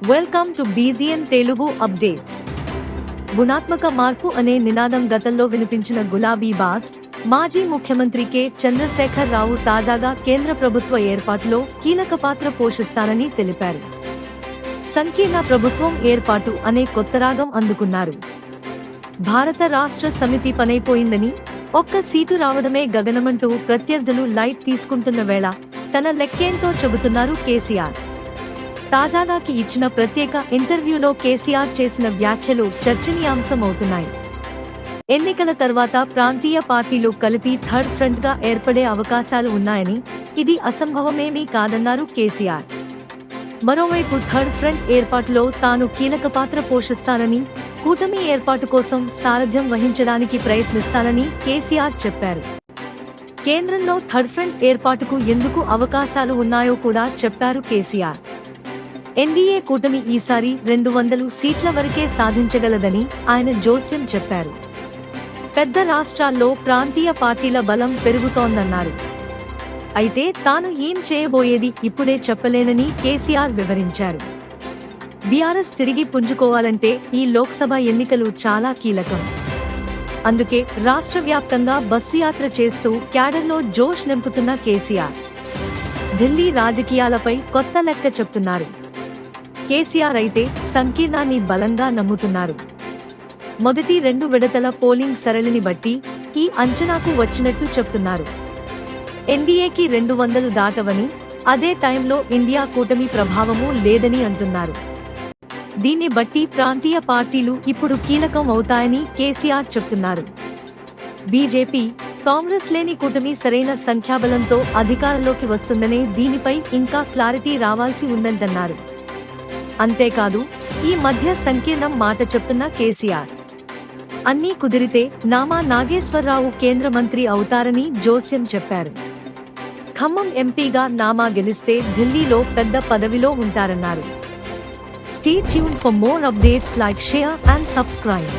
Welcome to బీజీఎన్ Telugu updates. గుణాత్మక మార్పు అనే నినాదం గతంలో వినిపించిన గులాబీ బాస్ మాజీ ముఖ్యమంత్రి కె చంద్రశేఖర్ రావు తాజాగా కేంద్ర ప్రభుత్వ ఏర్పాటులో కీలక పాత్ర పోషిస్తానని తెలిపారు. సంకీర్ణ ప్రభుత్వం ఏర్పాటు అనే కొత్త రాగం అందుకున్నారు. భారత రాష్ట్ర సమితి పనైపోయిందని, ఒక్క సీటు రావడమే గగనమంటూ ప్రత్యర్థులు లైట్ తీసుకుంటున్న వేళ తన లెక్కేంటో చెబుతున్నారు కేసీఆర్. తాజాగాకి ఇచ్చిన ప్రత్యేక ఇంటర్వ్యూలో కేసీఆర్ చేసిన వ్యాఖ్యలు చర్చనీయాంశమవుతున్నాయి. ఎన్నికల తర్వాత ప్రాంతీయ పార్టీలు కలిపి థర్డ్ ఫ్రంట్ గా ఏర్పడే అవకాశాలు ఉన్నాయని, ఇది అసంభవమేమీ కాదన్నారు కేసీఆర్. మరోవైపు థర్డ్ ఫ్రంట్ ఏర్పాటులో తాను కీలక పాత్ర పోషిస్తానని, కూటమి ఏర్పాటు కోసం సారథ్యం వహించడానికి ప్రయత్నిస్తానని కేసీఆర్ చెప్పారు. కేంద్రంలో థర్డ్ ఫ్రంట్ ఏర్పాటుకు ఎందుకు అవకాశాలు ఉన్నాయో కూడా చెప్పారు కేసీఆర్. ఎన్డీఏ కూటమి ఈసారి 200 సీట్ల వరకే సాధించగలదని ఆయన జోస్యం చెప్పారు. పెద్ద రాష్ట్రాల్లో ప్రాంతీయ పార్టీల బలం పెరుగుతోందన్నారు. అయితే తాను ఏం చేయబోయేది ఇప్పుడే చెప్పలేనని కేసీఆర్ వివరించారు. బీఆర్ఎస్ తిరిగి పుంజుకోవాలంటే ఈ లోక్సభ ఎన్నికలు చాలా కీలకం. అందుకే రాష్ట్ర వ్యాప్తంగా బస్సు యాత్ర చేస్తూ క్యాడర్లో జోష్ నింపుతున్న కేసీఆర్ ఢిల్లీ రాజకీయాలపై కొత్త లెక్క చెప్తున్నారు. కేసీఆర్ అయితే సంకీర్ణాన్ని బలంగా నమ్ముతున్నారు. మొదటి 2 విడతల పోలింగ్ సరళిని బట్టి ఈ అంచనాకు వచ్చినట్టు చెప్తున్నారు. ఎన్డీఏకి 200 దాటవని, అదే టైంలో ఇండియా కూటమి ప్రభావమూ లేదని అంటున్నారు. దీన్ని బట్టి ప్రాంతీయ పార్టీలు ఇప్పుడు కీలకం అవుతాయని కేసీఆర్ చెప్తున్నారు. బీజేపీ, కాంగ్రెస్ లేని కూటమి సరైన సంఖ్యాబలంతో అధికారంలోకి వస్తుందనే దీనిపై ఇంకా క్లారిటీ రావాల్సి ఉందంటున్నారు. అంతేకాదు, ఈ మధ్య సంకీర్ణం మాట చెప్తున్న కేసీఆర్ అన్నీ కుదిరితే నామా నాగేశ్వరరావు కేంద్ర మంత్రి అవుతారని జోస్యం చెప్పారు. ఖమ్మం ఎంపీగా నామా గెలిస్తే ఢిల్లీలో పెద్ద పదవిలో ఉంటారన్నారు. Stay tuned for more updates, like, share and subscribe.